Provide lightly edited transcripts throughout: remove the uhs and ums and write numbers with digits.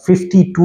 52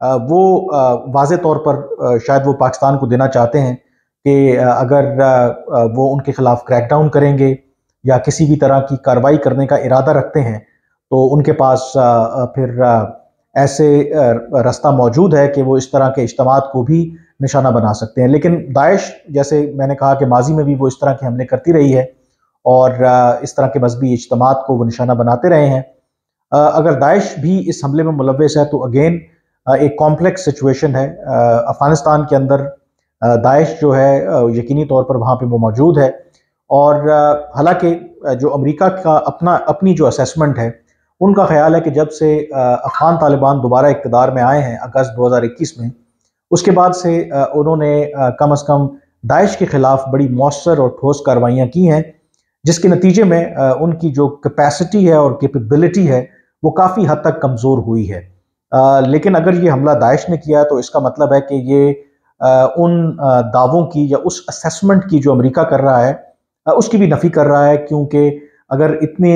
وہ واضح طور پر شاید وہ پاکستان کو دینا چاہتے ہیں کہ اگر وہ ان کے خلاف کریک ڈاؤن کریں گے یا کسی بھی طرح کی کارروائی کرنے کا ارادہ رکھتے ہیں تو ان کے پاس پھر ایسے راستہ موجود ہے کہ وہ اس طرح کے اجتماعات کو بھی نشانہ بنا سکتے ہیں. لیکن داعش، جیسے میں نے کہا کہ ماضی میں بھی وہ اس طرح کے حملے کرتی رہی ہے اور اس طرح کے مذہبی اجتماعات کو وہ نشانہ بناتے رہے ہیں. اگر داعش بھی اس حملے میں ملوث ہے تو اگین ایک کمپلیکس سچویشن ہے. افغانستان کے اندر داعش جو ہے یقینی طور پر وہاں پہ وہ موجود ہے، اور حالانکہ جو امریکہ کا اپنی جو اسیسمنٹ ہے، ان کا خیال ہے کہ جب سے افغان طالبان دوبارہ اقتدار میں آئے ہیں اگست 2021 میں، اس کے بعد سے انہوں نے کم از کم داعش کے خلاف بڑی مؤثر اور ٹھوس کارروائیاں کی ہیں، جس کے نتیجے میں ان کی جو کیپیسٹی ہے اور کیپیبلٹی ہے وہ کافی حد تک کمزور ہوئی ہے. لیکن اگر یہ حملہ داعش نے کیا تو اس کا مطلب ہے کہ یہ ان دعووں کی یا اس اسیسمنٹ کی جو امریکہ کر رہا ہے اس کی بھی نفی کر رہا ہے، کیونکہ اگر اتنے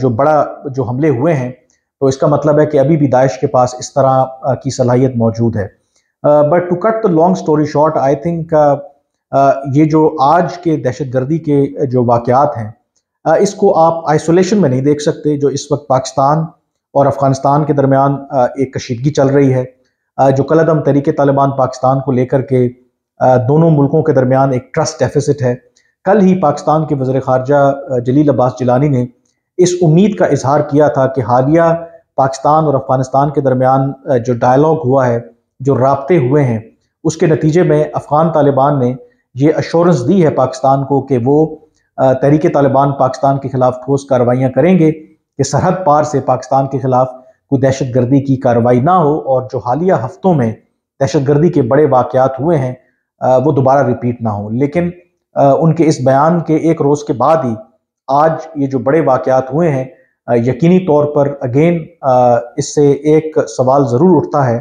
جو بڑا جو حملے ہوئے ہیں تو اس کا مطلب ہے کہ ابھی بھی داعش کے پاس اس طرح کی صلاحیت موجود ہے. But to cut the long story short, I think یہ جو آج کے دہشت گردی کے جو واقعات ہیں اس کو آپ آئسولیشن میں نہیں دیکھ سکتے. جو اس وقت پاکستان اور افغانستان کے درمیان ایک کشیدگی چل رہی ہے، جو کالعدم تحریک طالبان پاکستان کو لے کر کے دونوں ملکوں کے درمیان ایک ٹرسٹ ڈیفیسٹ ہے. کل ہی پاکستان کے وزیر خارجہ جلیل عباس جیلانی نے اس امید کا اظہار کیا تھا کہ حالیہ پاکستان اور افغانستان کے درمیان جو ڈائلاگ ہوا ہے، جو رابطے ہوئے ہیں، اس کے نتیجے میں افغان طالبان نے یہ ایشورنس دی ہے پاکستان کو کہ وہ تحریک طالبان پاکستان کے خلاف ٹھوس کارروائیاں کریں گے کہ سرحد پار سے پاکستان کے خلاف کوئی دہشت گردی کی کارروائی نہ ہو، اور جو حالیہ ہفتوں میں دہشت گردی کے بڑے واقعات ہوئے ہیں وہ دوبارہ ریپیٹ نہ ہوں. لیکن ان کے اس بیان کے ایک روز کے بعد ہی آج یہ جو بڑے واقعات ہوئے ہیں، یقینی طور پر اگین اس سے ایک سوال ضرور اٹھتا ہے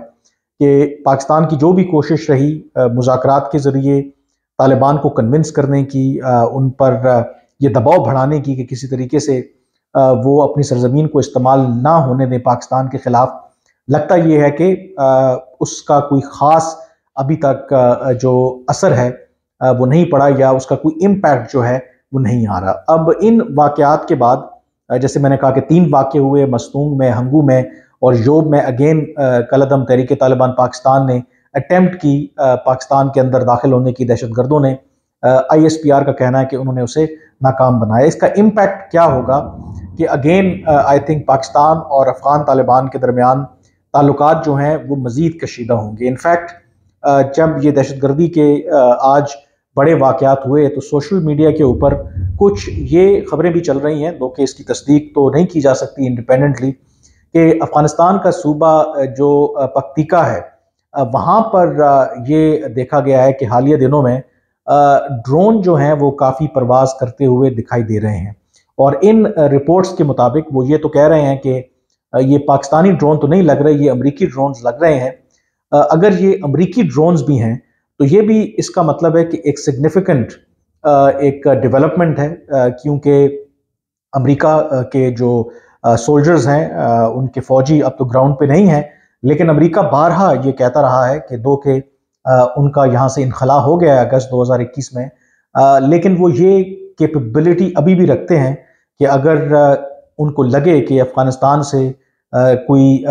کہ پاکستان کی جو بھی کوشش رہی مذاکرات کے ذریعے طالبان کو کنونس کرنے کی، ان پر یہ دباؤ بڑھانے کی کہ کسی طریقے سے وہ اپنی سرزمین کو استعمال نہ ہونے دیں پاکستان کے خلاف، لگتا یہ ہے کہ اس کا کوئی خاص ابھی تک جو اثر ہے وہ نہیں پڑا، یا اس کا کوئی امپیکٹ جو ہے وہ نہیں آ رہا. اب ان واقعات کے بعد جیسے میں نے کہا کہ 3 واقع ہوئے، مستونگ میں، ہنگو میں اور یوب میں. اگین کالعدم تحریک طالبان پاکستان نے اٹیمپٹ کی پاکستان کے اندر داخل ہونے کی. دہشت گردوں نے ISPR کا کہنا ہے کہ انہوں نے اسے ناکام بنایا. اس کا امپیکٹ کیا ہوگا کہ اگین آئی تھنک پاکستان اور افغان طالبان کے درمیان تعلقات جو ہیں وہ مزید کشیدہ ہوں گے. انفیکٹ جب یہ دہشت گردی کے آج بڑے واقعات ہوئے تو سوشل میڈیا کے اوپر کچھ یہ خبریں بھی چل رہی ہیں، دو کہ اس کی تصدیق تو نہیں کی جا سکتی انڈیپینڈنٹلی، کہ افغانستان کا صوبہ جو پکتیکا ہے وہاں پر یہ دیکھا گیا ہے کہ حالیہ دنوں میں ڈرون جو ہیں وہ کافی پرواز کرتے ہوئے دکھائی دے رہے ہیں. اور ان رپورٹس کے مطابق وہ یہ تو کہہ رہے ہیں کہ یہ پاکستانی ڈرون تو نہیں لگ رہے، یہ امریکی ڈرونز لگ رہے ہیں. اگر یہ امریکی ڈرونز بھی ہیں تو یہ بھی اس کا مطلب ہے کہ ایک سگنیفیکنٹ ایک ڈیولپمنٹ ہے، کیونکہ امریکہ کے جو سولجرز ہیں ان کے فوجی اب تو گراؤنڈ پہ نہیں ہیں، لیکن امریکہ بارہا یہ کہتا رہا ہے کہ کہ ان کا یہاں سے انخلا ہو گیا ہے اگست 2021 میں، لیکن وہ یہ کیپیبلٹی ابھی بھی رکھتے ہیں کہ اگر ان کو لگے کہ افغانستان سے کوئی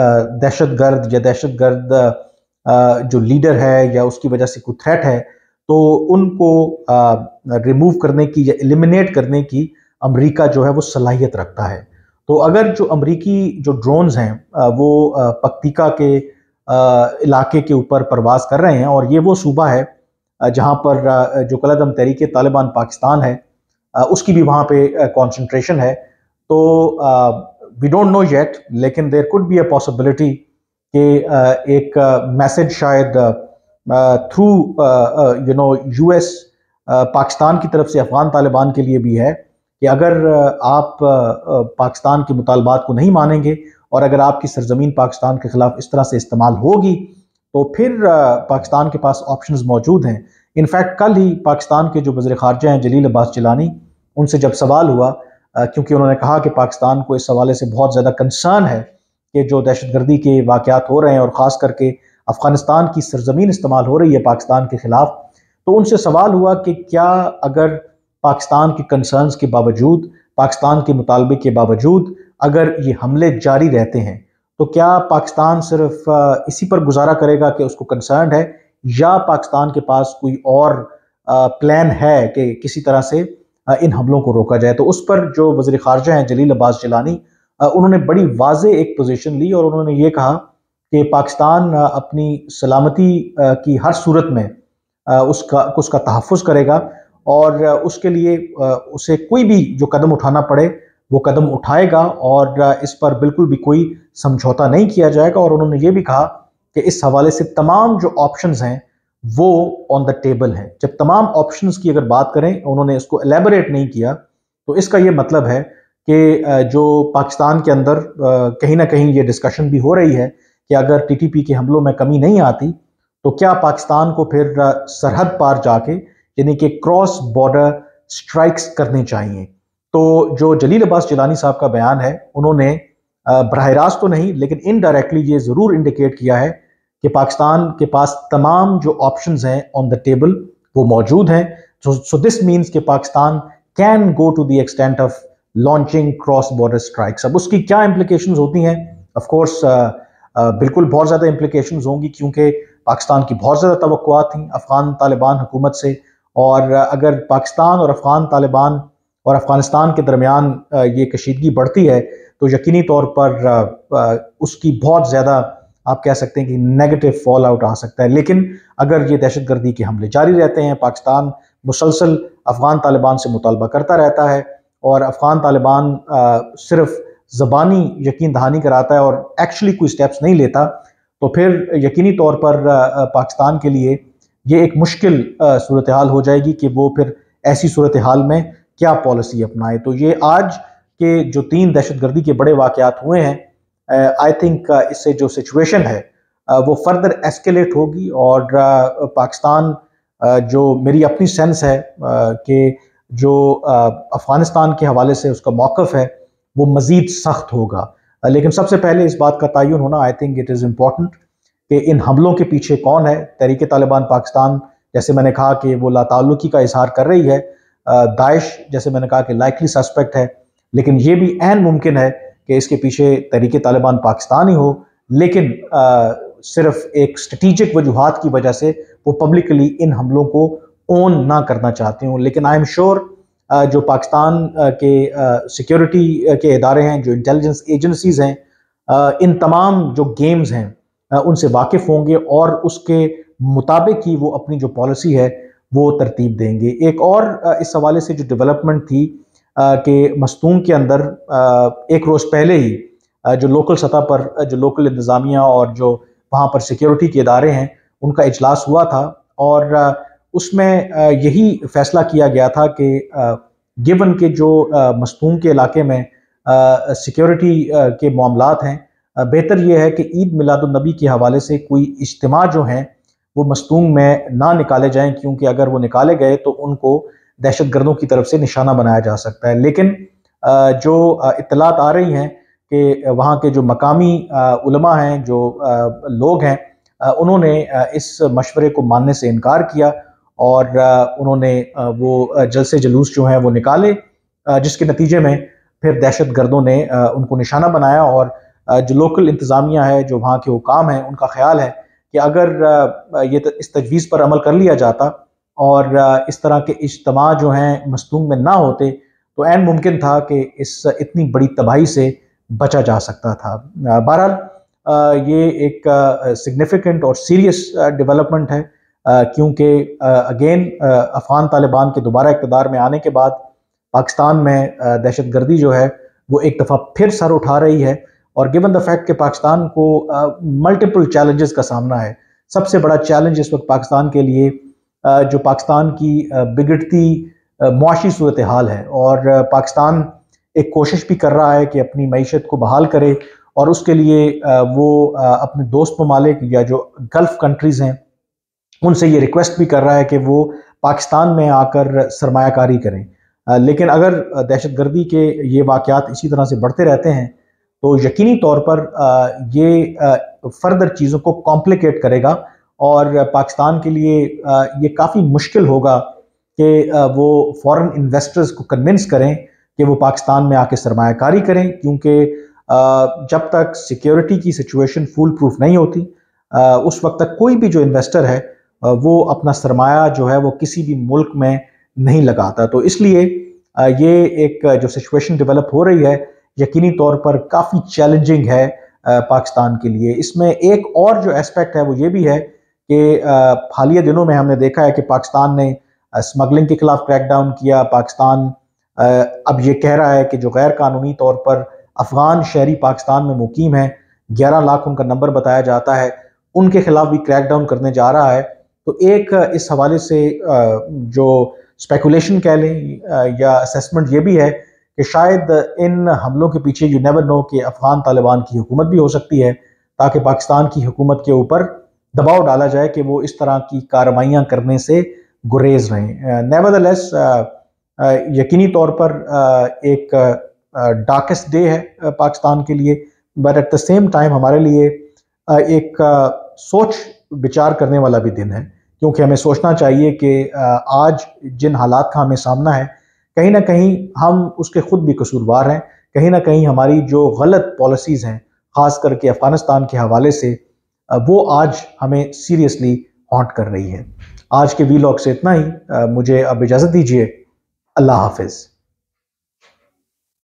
دہشت گرد جو لیڈر ہے یا اس کی وجہ سے کوئی تھریٹ ہے تو ان کو ریموو کرنے کی یا ایلیمینیٹ کرنے کی امریکہ جو ہے وہ صلاحیت رکھتا ہے. تو اگر جو امریکی جو ڈرونز ہیں وہ پکتیکا کے علاقے کے اوپر پرواز کر رہے ہیں، اور یہ وہ صوبہ ہے جہاں پر جو کالعدم تحریک طالبان پاکستان ہے اس کی بھی وہاں پہ کانسنٹریشن ہے، تو وی ڈونٹ نو یٹ، لیکن there could be a possibility کہ ایک میسج شاید تھرو US پاکستان کی طرف سے افغان طالبان کے لیے بھی ہے کہ اگر آپ پاکستان کے مطالبات کو نہیں مانیں گے اور اگر آپ کی سرزمین پاکستان کے خلاف اس طرح سے استعمال ہوگی تو پھر پاکستان کے پاس آپشنز موجود ہیں. انفیکٹ کل ہی پاکستان کے جو وزیر خارجہ ہیں جلیل عباس جیلانی، ان سے جب سوال ہوا کیونکہ انہوں نے کہا کہ پاکستان کو اس حوالے سے بہت زیادہ کنسرن ہے کہ جو دہشت گردی کے واقعات ہو رہے ہیں اور خاص کر کے افغانستان کی سرزمین استعمال ہو رہی ہے پاکستان کے خلاف، تو ان سے سوال ہوا کہ کیا اگر پاکستان کے کنسرنز کے باوجود، پاکستان کے مطالبے کے باوجود اگر یہ حملے جاری رہتے ہیں تو کیا پاکستان صرف اسی پر گزارا کرے گا کہ اس کو کنسرنڈ ہے، یا پاکستان کے پاس کوئی اور پلان ہے کہ کسی طرح سے ان حملوں کو روکا جائے؟ تو اس پر جو وزیر خارجہ ہیں جلیل عباس جیلانی، انہوں نے بڑی واضح ایک پوزیشن لی اور انہوں نے یہ کہا کہ پاکستان اپنی سلامتی کی ہر صورت میں اس کا تحفظ کرے گا، اور اس کے لیے اسے کوئی بھی جو قدم اٹھانا پڑے وہ قدم اٹھائے گا، اور اس پر بالکل بھی کوئی سمجھوتا نہیں کیا جائے گا۔ اور انہوں نے یہ بھی کہا کہ اس حوالے سے تمام جو آپشنز ہیں وہ آن دا ٹیبل ہیں۔ جب تمام آپشنز کی اگر بات کریں، انہوں نے اس کو ایلیبوریٹ نہیں کیا، تو اس کا یہ مطلب ہے کہ جو پاکستان کے اندر کہیں نہ کہیں یہ ڈسکشن بھی ہو رہی ہے کہ اگر ٹی ٹی پی کے حملوں میں کمی نہیں آتی تو کیا پاکستان کو پھر سرحد پار جا کے یعنی کہ کراس بارڈر سٹرائکس کرنے چاہیے۔ تو جو جلیل عباس جیلانی صاحب کا بیان ہے، انہوں نے براہ راست تو نہیں لیکن انڈائریکٹلی یہ ضرور انڈیکیٹ کیا ہے کہ پاکستان کے پاس تمام جو آپشنز ہیں آن دا ٹیبل وہ موجود ہیں۔ سو دس مینس کہ Pakistan can go to the extent of launching cross border strikes. اب اس کی کیا امپلیکیشنز ہوتی ہیں؟ آف کورس بالکل بہت زیادہ امپلیکیشنز ہوں گی، کیونکہ پاکستان کی بہت زیادہ توقعات تھیں افغان طالبان حکومت سے، اور اگر پاکستان اور افغان طالبان اور افغانستان کے درمیان یہ کشیدگی بڑھتی ہے تو یقینی طور پر اس کی بہت زیادہ آپ کہہ سکتے ہیں کہ نیگیٹو فال آؤٹ آ سکتا ہے۔ لیکن اگر یہ دہشت گردی کے حملے جاری رہتے ہیں، پاکستان مسلسل افغان طالبان سے مطالبہ کرتا رہتا ہے اور افغان طالبان صرف زبانی یقین دہانی کراتا ہے اور ایکچولی کوئی سٹیپس نہیں لیتا، تو پھر یقینی طور پر پاکستان کے لیے یہ ایک مشکل صورتحال ہو جائے گی کہ وہ پھر ایسی صورتحال میں کیا پالیسی اپنائے۔ تو یہ آج کے جو 3 دہشت گردی کے بڑے واقعات ہوئے ہیں، آئی تھنک اس سے جو سچویشن ہے وہ فردر ایسکیلیٹ ہوگی، اور پاکستان جو میری اپنی سینس ہے کہ جو افغانستان کے حوالے سے اس کا موقف ہے وہ مزید سخت ہوگا۔ لیکن سب سے پہلے اس بات کا تعین ہونا، I think it is important کہ ان حملوں کے پیچھے کون ہے۔ تحریک طالبان پاکستان، جیسے میں نے کہا کہ وہ لا تعلقی کا اظہار کر رہی ہے، داعش جیسے میں نے کہا کہ لائکلی سسپیکٹ ہے، لیکن یہ بھی عین ممکن ہے کہ اس کے پیچھے تحریک طالبان پاکستان ہی ہو، لیکن صرف ایک اسٹریٹجک وجوہات کی وجہ سے وہ پبلکلی ان حملوں کو اون نہ کرنا چاہتے ہوں۔ لیکن آئی ایم شیور جو پاکستان کے سیکیورٹی کے ادارے ہیں، جو انٹیلیجنس ایجنسیز ہیں، ان تمام جو گیمز ہیں ان سے واقف ہوں گے، اور اس کے مطابق ہی وہ اپنی جو پالیسی ہے وہ ترتیب دیں گے۔ ایک اور اس حوالے سے جو ڈیولپمنٹ تھی کہ مستونگ کے اندر ایک روز پہلے ہی جو لوکل سطح پر جو لوکل انتظامیہ اور جو وہاں پر سیکیورٹی کے ادارے ہیں ان کا اجلاس ہوا تھا، اور اس میں یہی فیصلہ کیا گیا تھا کہ گیون کہ جو مستونگ کے علاقے میں سیکیورٹی کے معاملات ہیں، بہتر یہ ہے کہ عید میلاد النبی کے حوالے سے کوئی اجتماع جو ہیں وہ مستونگ میں نہ نکالے جائیں، کیونکہ اگر وہ نکالے گئے تو ان کو دہشت گردوں کی طرف سے نشانہ بنایا جا سکتا ہے۔ لیکن جو اطلاعات آ رہی ہیں کہ وہاں کے جو مقامی علماء ہیں، جو لوگ ہیں، انہوں نے اس مشورے کو ماننے سے انکار کیا، اور انہوں نے وہ جلسے جلوس جو ہیں وہ نکالے، جس کے نتیجے میں پھر دہشت گردوں نے ان کو نشانہ بنایا۔ اور جو لوکل انتظامیہ ہے، جو وہاں کے حکام ہیں، ان کا خیال ہے کہ اگر یہ اس تجویز پر عمل کر لیا جاتا اور اس طرح کے اجتماع جو ہیں مستونگ میں نہ ہوتے تو عین ممکن تھا کہ اس اتنی بڑی تباہی سے بچا جا سکتا تھا۔ بہرحال یہ ایک سگنیفیکنٹ اور سیریس ڈیولپمنٹ ہے، کیونکہ اگین افغان طالبان کے دوبارہ اقتدار میں آنے کے بعد پاکستان میں دہشت گردی جو ہے وہ ایک دفعہ پھر سر اٹھا رہی ہے، اور گیون دا فیکٹ کہ پاکستان کو ملٹیپل چیلنجز کا سامنا ہے۔ سب سے بڑا چیلنج اس وقت پاکستان کے لیے جو پاکستان کی بگڑتی معاشی صورتحال ہے، اور پاکستان ایک کوشش بھی کر رہا ہے کہ اپنی معیشت کو بحال کرے، اور اس کے لیے وہ اپنے دوست ممالک یا جو گلف کنٹریز ہیں ان سے یہ ریکویسٹ بھی کر رہا ہے کہ وہ پاکستان میں آ کر سرمایہ کاری کریں۔ لیکن اگر دہشت گردی کے یہ واقعات اسی طرح سے بڑھتے رہتے ہیں تو یقینی طور پر یہ فردر چیزوں کو کمپلیکیٹ کرے گا، اور پاکستان کے لیے یہ کافی مشکل ہوگا کہ وہ فورن انویسٹرز کو کنونس کریں کہ وہ پاکستان میں آ کے سرمایہ کاری کریں، کیونکہ جب تک سیکیورٹی کی سچویشن فول پروف نہیں ہوتی اس وقت تک کوئی بھی جو انویسٹر ہے وہ اپنا سرمایہ جو ہے وہ کسی بھی ملک میں نہیں لگاتا۔ تو اس لیے یہ ایک جو سچویشن ڈیولپ ہو رہی ہے یقینی طور پر کافی چیلنجنگ ہے پاکستان کے لیے۔ اس میں ایک اور جو ایسپیکٹ ہے وہ یہ بھی ہے کہ حالیہ دنوں میں ہم نے دیکھا ہے کہ پاکستان نے اسمگلنگ کے خلاف کریک ڈاؤن کیا۔ پاکستان اب یہ کہہ رہا ہے کہ جو غیر قانونی طور پر افغان شہری پاکستان میں مقیم ہیں، 11 لاکھ ان کا نمبر بتایا جاتا ہے، ان کے خلاف بھی کریک ڈاؤن کرنے جا رہا ہے۔ تو ایک اس حوالے سے جو اسپیکولیشن کہہ لیں یا اسیسمنٹ یہ بھی ہے کہ شاید ان حملوں کے پیچھے یو نیور نو کہ افغان طالبان کی حکومت بھی ہو سکتی ہے، تاکہ پاکستان کی حکومت کے اوپر دباؤ ڈالا جائے کہ وہ اس طرح کی کارروائیاں کرنے سے گریز رہیں۔ نیوردلیس یقینی طور پر ایک ڈارکسٹ ڈے ہے پاکستان کے لیے، but at the same time ہمارے لیے ایک سوچ بچار کرنے والا بھی دن ہے، کیونکہ ہمیں سوچنا چاہیے کہ آج جن حالات کا ہمیں سامنا ہے کہیں نہ کہیں ہم اس کے خود بھی قصوروار ہیں، کہیں نہ کہیں ہماری جو غلط پالیسیز ہیں خاص کر کے افغانستان کے حوالے سے وہ آج ہمیں سیریسلی ہانٹ کر رہی ہے۔ آج کے وی لاگ سے اتنا ہی، مجھے اب اجازت دیجیے، اللہ حافظ۔